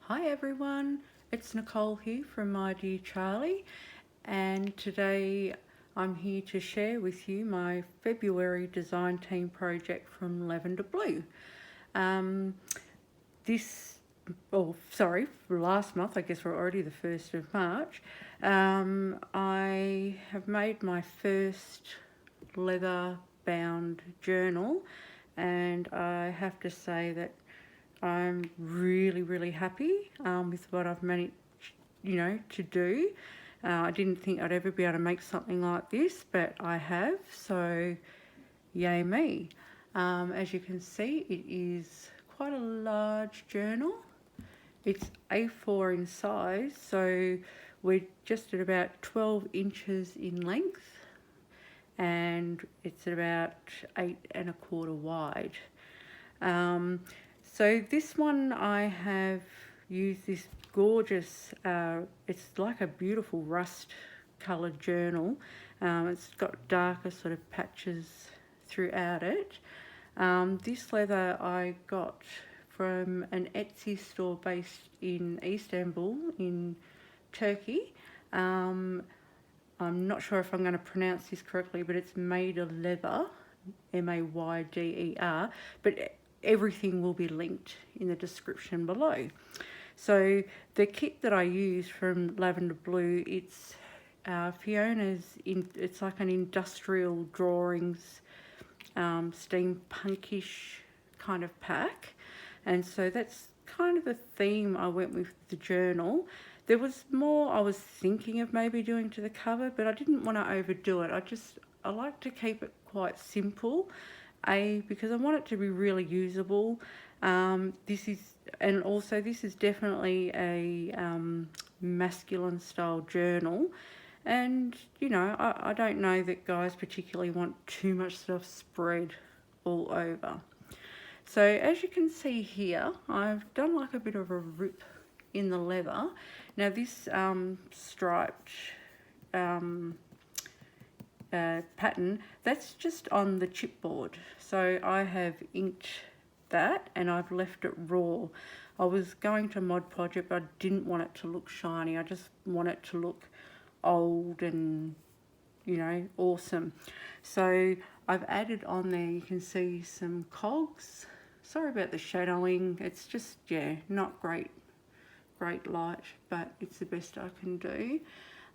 Hi everyone, it's Nicole here from My Dear Charlie, and today I'm here to share with you my February design team project from Lavender Blue. Um, this, last month, I guess we're already the 1st of March, I have made my first leather bound journal, and I have to say that I'm really happy with what I've managed, to do. I didn't think I'd ever be able to make something like this, but I have, so yay me. As you can see, it is quite a large journal. It's A4 in size, so we're just at about 12 inches in length, and it's about 8¼ wide. So this one I have used this gorgeous, it's like a beautiful rust coloured journal. It's got darker sort of patches throughout it. This leather I got from an Etsy store based in Istanbul in Turkey. I'm not sure if I'm going to pronounce this correctly, but it's Mayder Leather, Mayder, but everything will be linked in the description below. So the kit that I use from Lavender Blue, it's Fiona's, it's like an industrial drawings, steampunkish kind of pack. And so that's kind of the theme I went with the journal. There was more I was thinking of maybe doing to the cover, but I didn't want to overdo it. I like to keep it quite simple, because I want it to be really usable. This is definitely a masculine style journal, and I don't know that guys particularly want too much stuff spread all over. So as you can see here, I've done like a bit of a rip in the leather. Now this striped pattern, that's just on the chipboard. So I have inked that and I've left it raw. I was going to Mod Podge it, but I didn't want it to look shiny. I just want it to look old and, awesome. So I've added on there, you can see some cogs. Sorry about the shadowing. It's just, not great light, but it's the best I can do.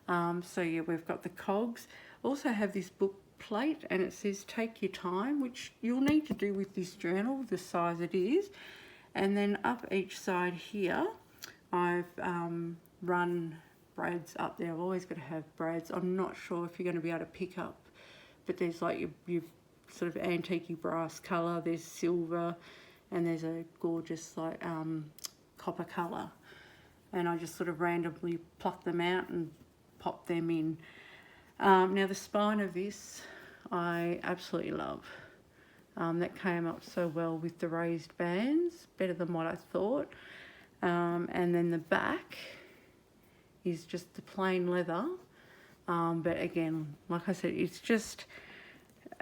So yeah, we've got the cogs. Also have this book plate, and it says take your time, which you'll need to do with this journal, the size it is. And then up each side here, I've run brads up there. I've always got to have brads. I'm not sure if you're going to be able to pick up, but there's like your sort of antique brass colour, there's silver, and there's a gorgeous like copper colour. And I just sort of randomly pluck them out and pop them in. Now the spine of this I absolutely love. That came up so well with the raised bands, better than what I thought. And then the back is just the plain leather. But again, like I said, it's just,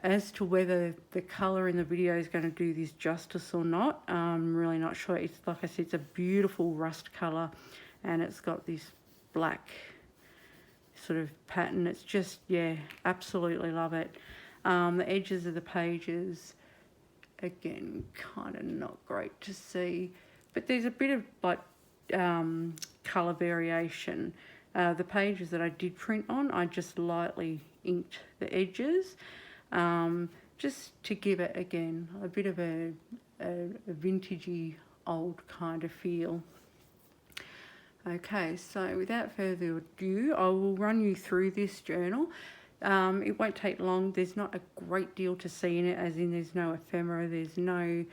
as to whether the colour in the video is going to do this justice or not, I'm really not sure. It's, like I said, it's a beautiful rust colour, and it's got this black sort of pattern. It's just, absolutely love it. The edges of the pages, again, kind of not great to see, but there's a bit of like colour variation. The pages that I did print on, I just lightly inked the edges, just to give it, again, a bit of a vintagey old kind of feel. Okay, so without further ado, I will run you through this journal. It won't take long. There's not a great deal to see in it, as in there's no ephemera, there's no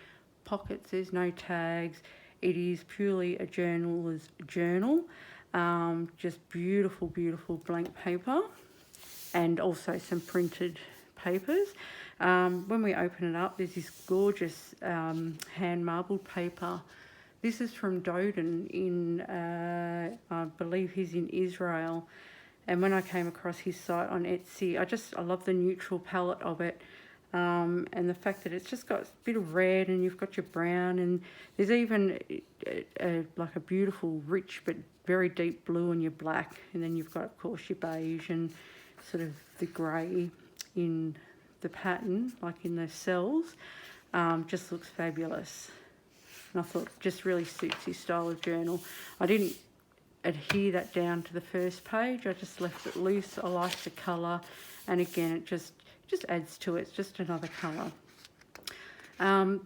pockets, there's no tags. It is purely a journaler's journal. Just beautiful blank paper, and also some printed papers. When we open it up, there's this gorgeous hand marbled paper. This is from Doden in, I believe he's in Israel. And when I came across his site on Etsy, I love the neutral palette of it. and the fact that it's just got a bit of red and you've got your brown, and there's even like a beautiful rich but very deep blue on your black, and then you've got of course your beige and sort of the grey in the pattern, like in the cells. Just looks fabulous, and I thought just really suits his style of journal. I didn't adhere that down to the first page, I just left it loose. I like the colour, and again it just adds to it. It's just another colour.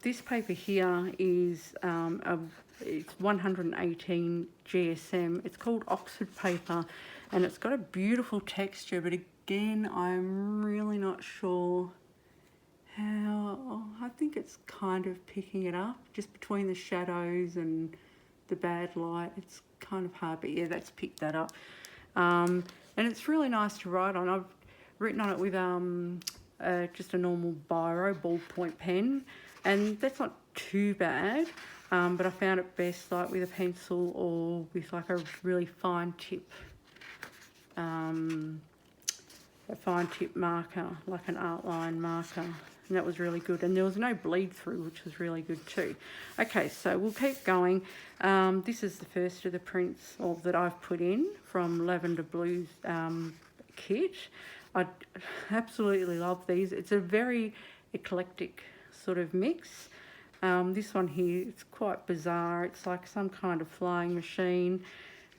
This paper here is it's 118 GSM. It's called Oxford paper, and it's got a beautiful texture, but again I'm really not sure how. I think it's kind of picking it up just between the shadows and the bad light. It's kind of hard, but yeah, that's picked that up. And it's really nice to write on. I've written on it with just a normal biro ballpoint pen, and that's not too bad, but I found it best like with a pencil or with like a really fine tip marker, like an outline marker, and that was really good, and there was no bleed through, which was really good too. Okay, so we'll keep going. This is the first of the prints that I've put in from Lavender Blue's kit. I absolutely love these. It's a very eclectic sort of mix. This one here, it's quite bizarre. It's like some kind of flying machine.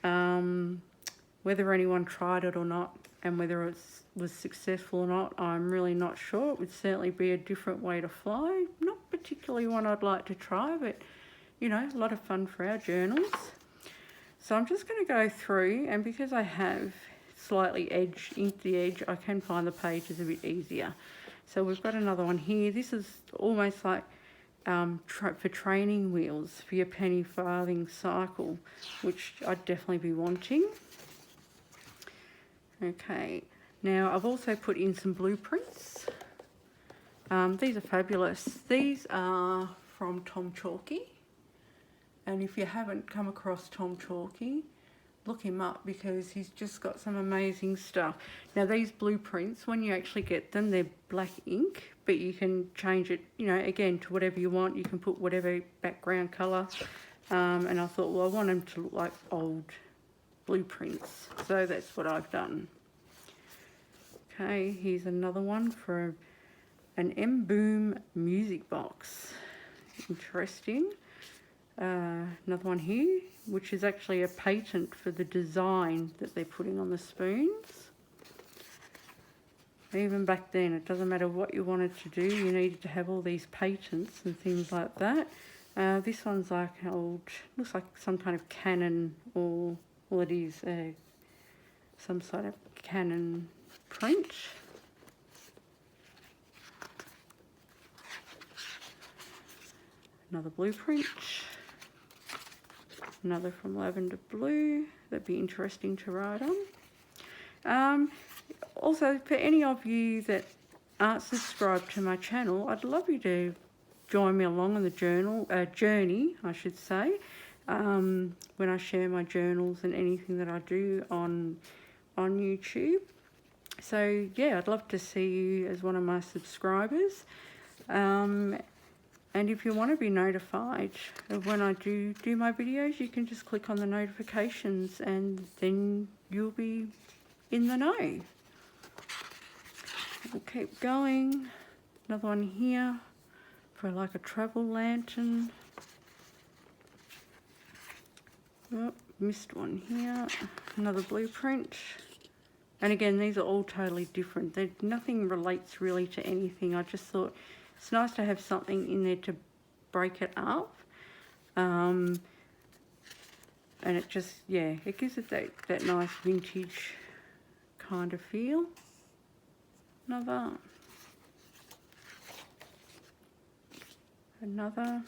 Whether anyone tried it or not, and whether it was successful or not, I'm really not sure. It would certainly be a different way to fly. Not particularly one I'd like to try, but you know, a lot of fun for our journals. So I'm just going to go through, and because I have slightly inked the edge, I can find the pages a bit easier. So we've got another one here. This is almost like for training wheels for your penny farthing cycle, which I'd definitely be wanting. Okay, now I've also put in some blueprints. These are fabulous. These are from Tom Chalky, and if you haven't come across Tom Chalky, look him up because he's just got some amazing stuff. Now these blueprints, when you actually get them, they're black ink, but you can change it, you know, again to whatever you want. You can put whatever background colour, and I thought, well, I want them to look like old blueprints, so that's what I've done. Okay, here's another one for an M-Boom music box. Interesting. Another one here, which is actually a patent for the design that they're putting on the spoons. Even back then, it doesn't matter what you wanted to do, you needed to have all these patents and things like that. This one's like old, looks like some kind of Canon, or well, it is some sort of Canon print. Another blueprint. Another from Lavender Blue. That'd be interesting to write on. Also, for any of you that aren't subscribed to my channel, I'd love you to join me along on the journey, I should say, when I share my journals and anything that I do on YouTube. So yeah, I'd love to see you as one of my subscribers. And if you want to be notified of when I do my videos, you can just click on the notifications and then you'll be in the know. We'll keep going. Another one here for like a travel lantern. Oh, missed one here. Another blueprint. And again, these are all totally different. Nothing relates really to anything. I just thought it's nice to have something in there to break it up. And it just, yeah, it gives it that nice vintage kind of feel. Another.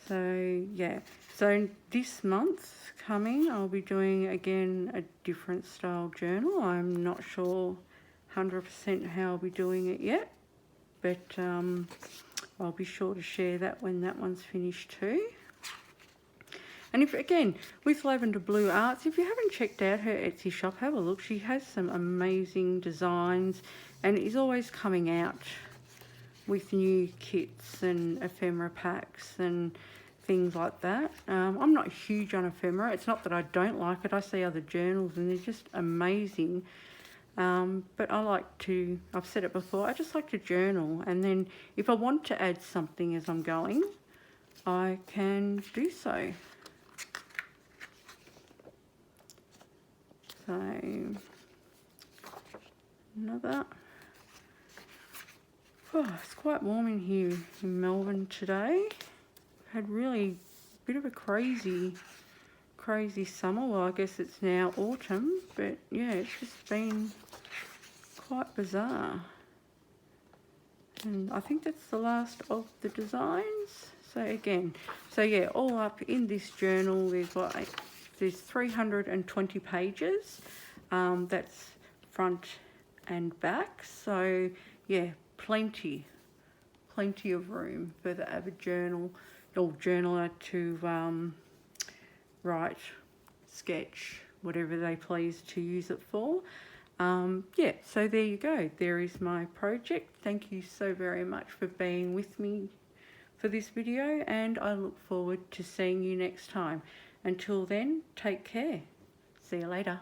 So yeah, so this month coming I'll be doing again a different style journal. I'm not sure 100% how I'll be doing it yet, but I'll be sure to share that when that one's finished too. And if, again, with Lavender Blue Arts, if you haven't checked out her Etsy shop, have a look. She has some amazing designs and is always coming out with new kits and ephemera packs and things like that. I'm not huge on ephemera. It's not that I don't like it. I see other journals and they're just amazing. But I like to, I've said it before, I just like to journal. And then if I want to add something as I'm going, I can do so. So, another. Oh, it's quite warm in here in Melbourne today. Had really a bit of a crazy summer. Well, I guess it's now autumn, but yeah, it's just been quite bizarre. And I think that's the last of the designs. So again, so yeah, all up in this journal, there's 320 pages. That's front and back. So yeah, plenty of room for the avid journaler to write, sketch, whatever they please to use it for. Yeah, so there you go. There is my project. Thank you so very much for being with me for this video, and I look forward to seeing you next time. Until then, take care. See you later.